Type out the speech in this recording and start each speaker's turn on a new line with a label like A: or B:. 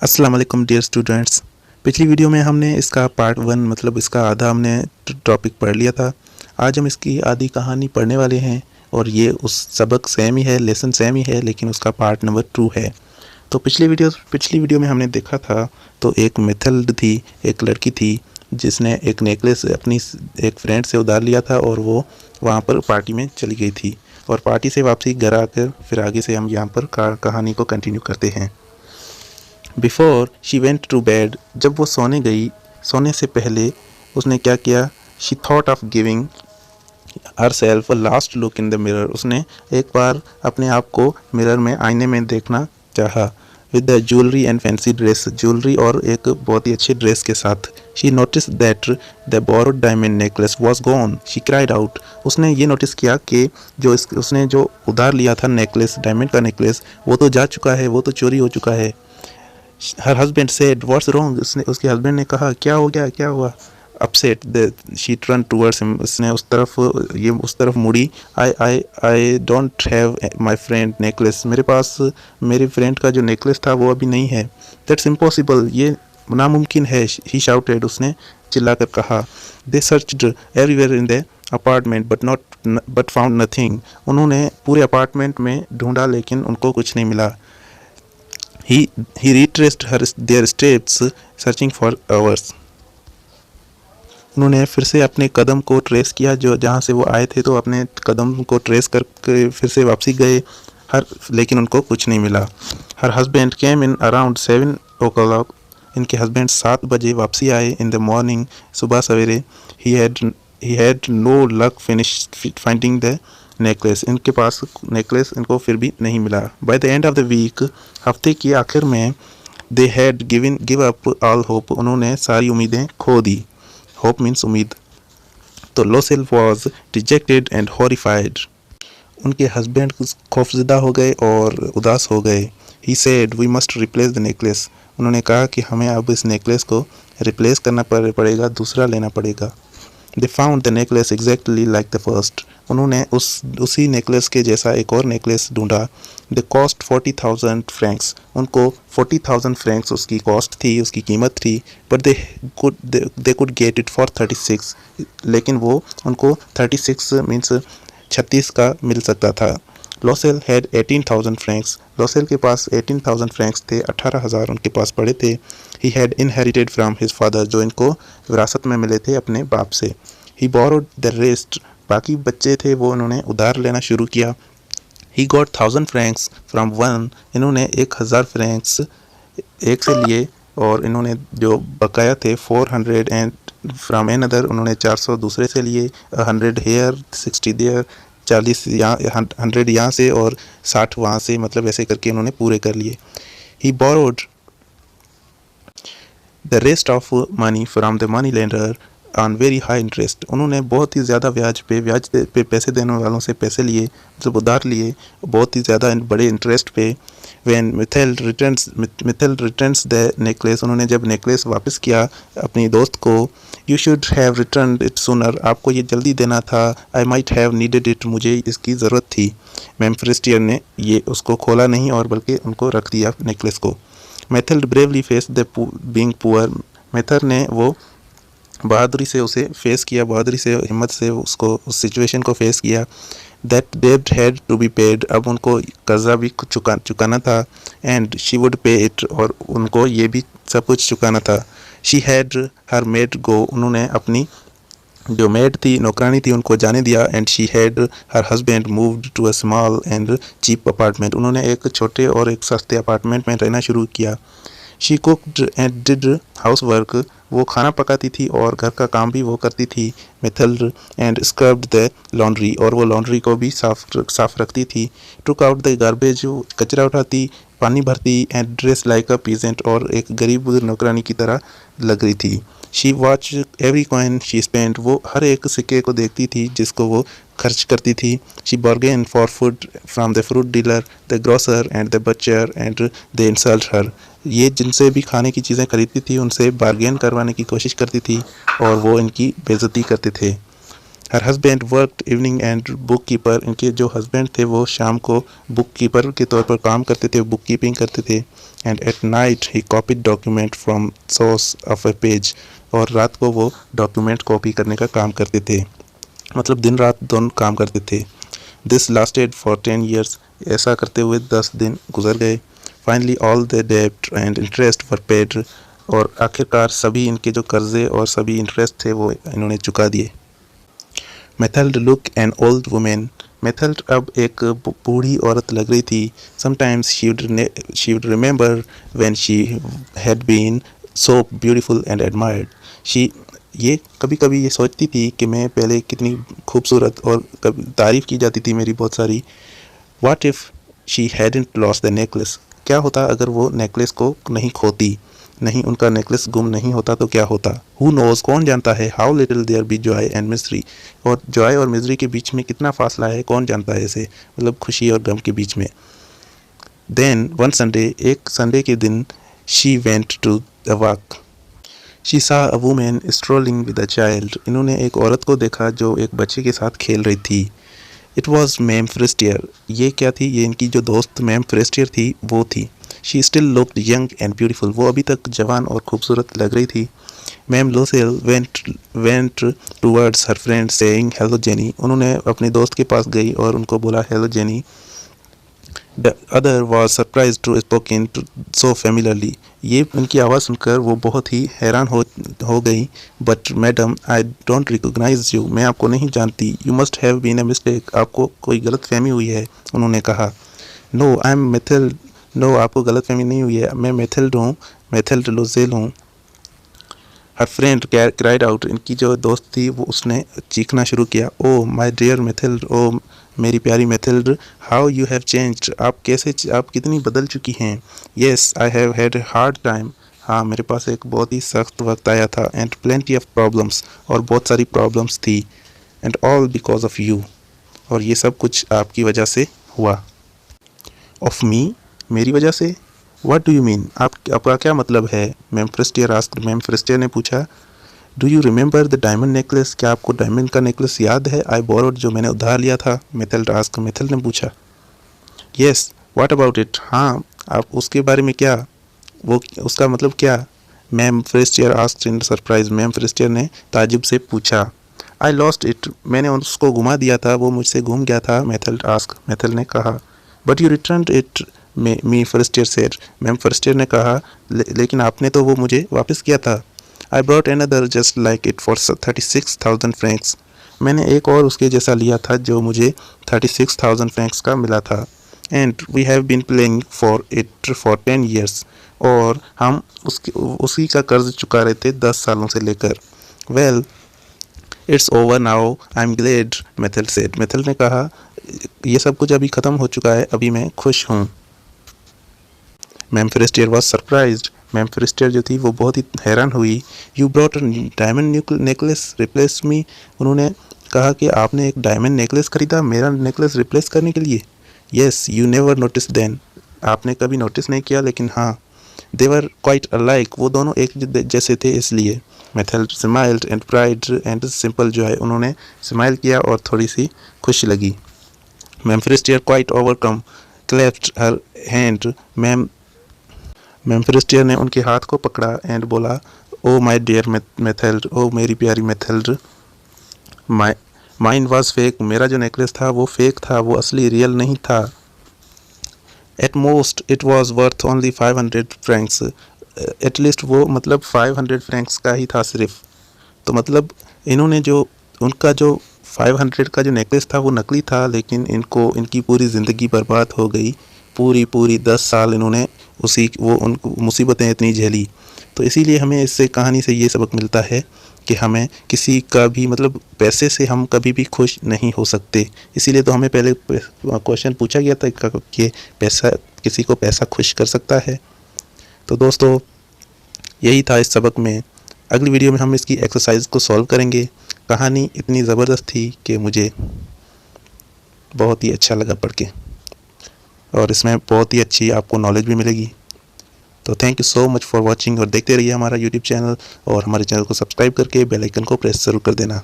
A: अस्सलाम वालेकुम dear students. पिछली वीडियो में हमने इसका पार्ट 1 मतलब इसका आधा हमने टॉपिक पढ़ लिया था। आज हम इसकी आधी कहानी पढ़ने वाले हैं और ये उस सबक सेम ही है, लेसन सेम ही है, लेकिन उसका पार्ट नंबर 2 है। तो पिछली वीडियो में हमने देखा था, तो एक मेथल्ड थी, एक लड़की थी जिसने एक नेकलेस अपनी एक फ्रेंड से उधार लिया था और वो वहाँ पर पार्टी में चली गई थी और पार्टी से वापसी घर आकर फिर आगे से हम यहाँ पर कहानी को कंटिन्यू करते हैं। Before she went to bed, जब वो सोने गई, सोने से पहले उसने क्या किया? She thought of giving her self a last look in the mirror. उसने एक बार अपने आप को मिरर में आईने में देखना चाहा। With the jewellery and fancy dress, jewellery और एक बहुत ही अच्छे ड्रेस के साथ। She notice that the borrowed diamond necklace was gone. She cried out, उसने ये नोटिस किया कि उसने जो उधार लिया था नेकलेस, डायमंड का नेकलेस, वो तो जा चुका है, वो तो चोरी हो चुका है। Her husband said what's wrong, उसके हस्बैंड ने कहा क्या हो गया, क्या हुआ? Upset she turn towards him, उसने उस तरफ मुड़ी। I don't have my friend necklace, मेरे पास मेरे फ्रेंड का जो नेकलेस था वो अभी नहीं है। दैट्स इम्पॉसिबल, ये नामुमकिन है। ही शाउटेड, उसने चिल्लाकर कहा। They searched everywhere in the apartment but found nothing, उन्होंने पूरे अपार्टमेंट में ढूंढा लेकिन उनको कुछ नहीं मिला। He retraced their steps, searching for hours. उन्होंने फिर से अपने कदम को ट्रेस किया, जो जहाँ से वो आए थे, तो अपने कदम को ट्रेस करके फिर से वापसी गए, लेकिन उनको कुछ नहीं मिला। Her husband came in around 7 o'clock, इनके हस्बैंड 7 बजे वापसी आए। इन द मॉर्निंग, सुबह सवेरे। He had no luck finish finding the necklace, इनके पास नेकलेस इनको फिर भी नहीं मिला। By the end of the week, हफ्ते की आखिर में, they had give up all hope, उन्होंने सारी उम्मीदें खो दी। होप मीन्स उम्मीद। तो Loisel was dejected and horrified, उनके हस्बैंड खौफजदा हो गए और उदास हो गए। He said we must replace the necklace, उन्होंने कहा कि हमें अब इस नेकलेस को रिप्लेस करना पड़ेगा, दूसरा लेना पड़ेगा। They found the necklace exactly like the first, उन्होंने उसी नेकलेस के जैसा एक और नेकलेस ढूंढा। द कॉस्ट 40,000 फ्रैंक्स, उनको 40,000 फ्रैंक्स उसकी कॉस्ट थी, उसकी कीमत थी। But they could get it for 36, लेकिन वो उनको 36 मीन्स 36 का मिल सकता था। लोसेल हैड 18,000 फ्रैंक्स, लोसेल के पास 18,000 फ्रैंक्स थे, 18,000 उनके पास पड़े थे। He had inherited from his father, जो इनको विरासत में मिले थे अपने बाप से। ही बोरोड द रेस्ट, बाकी बच्चे थे वो उन्होंने उधार लेना शुरू किया। He got 1,000 Franks from one, इन्होंने 1,000 फ्रैंक्स एक से लिए, और इन्होंने जो बकाया थे 400 एंड फ्रॉम एन अदर, उन्होंने 400 दूसरे से लिए। 100 हेयर 60 देयर, 40 यहाँ, 100 यहाँ से और 60 वहाँ से, मतलब ऐसे करके उन्होंने पूरे कर लिए। He borrowed the rest of money from the money lender on very high interest, उन्होंने बहुत ही ज़्यादा ब्याज पे पैसे देने वालों से पैसे लिए, मतलब उधार लिए बहुत ही ज़्यादा बड़े इंटरेस्ट पे। When methyl returns the necklace, उन्होंने जब नेकलेस वापस किया अपनी दोस्त को। You should have return it sooner, आपको ये जल्दी देना था। I might have needed it, मुझे इसकी ज़रूरत थी। मेम्फिस्टियर ने ये उसको खोला नहीं और बल्कि उनको रख दिया नेकलेस को। Mathilde bravely face the being poor, Mathilde ने वो बहादुरी से उसे फेस किया, बहादुरी से, हिम्मत से उसको, उस सिचुएशन को फेस किया। दैट डेब्ट हैड टू बी पेड, अब उनको कर्जा भी चुकाना था। एंड शी वुड पे इट, और उनको ये भी सब कुछ चुकाना था। शी हैड हर मेड गो, उन्होंने अपनी जो मेड थी, नौकरानी थी, उनको जाने दिया। And she had her husband moved to a small and cheap apartment, उन्होंने एक छोटे और एक सस्ते अपार्टमेंट में रहना शुरू किया। She cooked and did house work, वो खाना पकाती थी और घर का काम भी वो करती थी। Methyl and scrubbed the laundry, और वो लॉन्ड्री को भी साफ रखती थी। टुक आउट द गार्बेज, कचरा उठाती, पानी भरती। And dress like a peasant, और एक गरीब नौकरानी की तरह लग रही थी। She watch every coin she spend, वो हर एक सिक्के को देखती थी जिसको वो खर्च करती थी। She bargain for food from the fruit dealer, the grocer and the butcher and they insult her, ये जिनसे भी खाने की चीज़ें खरीदती थी उनसे बार्गेन करवाने की कोशिश करती थी और वो इनकी बेइज्जती करते थे। Her husband worked evening and book keeper, इनके जो हस्बैंड थे वो शाम को बुक कीपर के तौर पर काम करते थे, बुक कीपिंग करते थे। And at night he copied document from source of A page, और रात को वो डॉक्यूमेंट कॉपी करने का काम करते थे, मतलब दिन रात दोनों काम करते थे। दिस लास्टेड फॉर 10 years, ऐसा करते हुए 10 दिन गुजर गए। फाइनली ऑल द डेब्ट एंड इंटरेस्ट वर पेड, और आखिरकार सभी इनके जो कर्जे और सभी इंटरेस्ट थे वो इन्होंने चुका दिए। Mathilde look an old women, Mathilde अब एक बूढ़ी औरत लग रही थी। Sometimes she would remember when she had been so beautiful and admired. She ये कभी कभी ये सोचती थी कि मैं पहले कितनी खूबसूरत और कभी तारीफ़ की जाती थी मेरी बहुत सारी। What if she hadn't lost the necklace, क्या होता अगर वो नेकलेस को नहीं खोती, नहीं उनका नेकलेस गुम नहीं होता तो क्या होता। हु नोज, कौन जानता है। How little there be joy and misery, और जॉय और मिजरी के बीच में कितना फासला है, कौन जानता है इसे, मतलब खुशी और गम के बीच में। देन वन संडे, एक संडे के दिन, she went to the walk, she saw a woman strolling with a child, इन्होंने एक औरत को देखा जो एक बच्चे के साथ खेल रही थी। इट वॉज मैम फ्रिस्टियर, ये क्या थी, ये इनकी जो दोस्त मैम फ्रिस्टियर थी वो थी। She still looked young and beautiful, वो अभी तक जवान और खूबसूरत लग रही थी। Ma'am Loisel went towards her friend saying hello Jeanne, उन्होंने अपने दोस्त के पास गई और उनको बोला hello Jeanne. The other was surprise to spoken so familiarly, ये उनकी आवाज़ सुनकर वो बहुत ही हैरान हो गई। But madam I don't recognise you, मैं आपको नहीं जानती। You must have been a mistake, आपको कोई गलत फहमी हुई है, उन्होंने कहा। No I am Mathilde, no आपको गलत फहमी नहीं हुई है, मैं मेथिल्ड हूँ, मेथिल्ड लूसेल हूँ। हर फ्रेंड क्राइड आउट, इनकी जो दोस्त थी वो उसने चीखना शुरू किया। ओ माई डियर मेथिल्ड, ओ मेरी प्यारी मेथिल्ड, हाउ यू हैव चेंज्ड, आप कितनी बदल चुकी हैं। Yes I have had hard time, हाँ मेरे पास एक बहुत ही सख्त वक्त आया था। एंड प्लेंटी ऑफ प्रॉब्लम्स, और बहुत सारी प्रॉब्लम्स थी। And all because of you, और ये सब कुछ आपकी वजह से हुआ। ऑफ मी, मेरी वजह से। व्हाट डू यू मीन, आपका क्या मतलब है। Ma'am Forestier asked, ma'am Forestier ने पूछा। Do you remember the diamond necklace, क्या आपको डायमंड का नेकलेस याद है। आई बोरोड, जो मैंने उधार लिया था। मेथल्ड आस्क्ड, मेथल्ड ने पूछा। येस, व्हाट अबाउट इट, हाँ आप उसके बारे में क्या, वो उसका मतलब क्या। Ma'am Forestier asked in surprise, ma'am Forestier ने ताजुब से पूछा। आई लॉस्ट इट, मैंने उसको घुमा दिया था, वो मुझसे घूम गया था। मेथल्ड आस्क्ड, मेथल्ड ने कहा। But you returned it me Forestier said, ma'am Forestier ने कहा, लेकिन आपने तो वो मुझे वापस किया था। I brought another just like it for 36,000 Franks, मैंने एक और उसके जैसा लिया था जो मुझे 36,000 फ्रैंक्स का मिला था। And we have been playing for it for 10 years, और हम उसी का कर्ज चुका रहे थे 10 सालों से लेकर। Well it's over now I am glad, Mathilde said, Mathilde ने कहा ये सब कुछ अभी ख़त्म हो चुका है, अभी मैं खुश हूँ। Ma'am Forestier was surprised, ma'am Forestier जो थी वो बहुत ही हैरान हुई। You brought diamond necklace replace me, उन्होंने कहा कि आपने एक डायमंड नेकलेस खरीदा मेरा नेकलेस रिप्लेस करने के लिए। Yes you never notice then, आपने कभी नोटिस नहीं किया, लेकिन हाँ दे वर क्वाइट अलाइक, वो दोनों एक जैसे थे इसलिए। Mathilde smiled and pride and simple joy, उन्होंने स्माइल किया और थोड़ी सी खुशी लगी। Ma'am Forestier quite overcome clasped her hand, ma'am Forestier ने उनके हाथ को पकड़ा एंड बोला, ओ माई डियर मेथल्ड, ओ मेरी प्यारी मेथल्ड, माइन वॉज फेक, मेरा जो नेकलेस था वो फेक था, वो असली रियल नहीं था। At most it was worth only 500 Franks, at least वो मतलब 500 फ्रैंक्स का ही था सिर्फ। तो मतलब इन्होंने जो उनका जो 500 का जो नेकलेस था वो नकली था, लेकिन इनकी पूरी ज़िंदगी बर्बाद हो गई। पूरी 10 साल इन्होंने उन मुसीबतें इतनी झेली। तो इसीलिए हमें इससे कहानी से ये सबक मिलता है कि हमें किसी का भी मतलब पैसे से हम कभी भी खुश नहीं हो सकते। इसीलिए तो हमें पहले क्वेश्चन पूछा गया था कि पैसा, किसी को पैसा खुश कर सकता है। तो दोस्तों यही था इस सबक में। अगली वीडियो में हम इसकी एक्सरसाइज को सॉल्व करेंगे। कहानी इतनी ज़बरदस्त थी कि मुझे बहुत ही अच्छा लगा पढ़ के, और इसमें बहुत ही अच्छी आपको नॉलेज भी मिलेगी। तो thank you so much for watching, और देखते रहिए हमारा यूट्यूब चैनल, और हमारे चैनल को सब्सक्राइब करके बेल आइकन को प्रेस ज़रूर कर देना।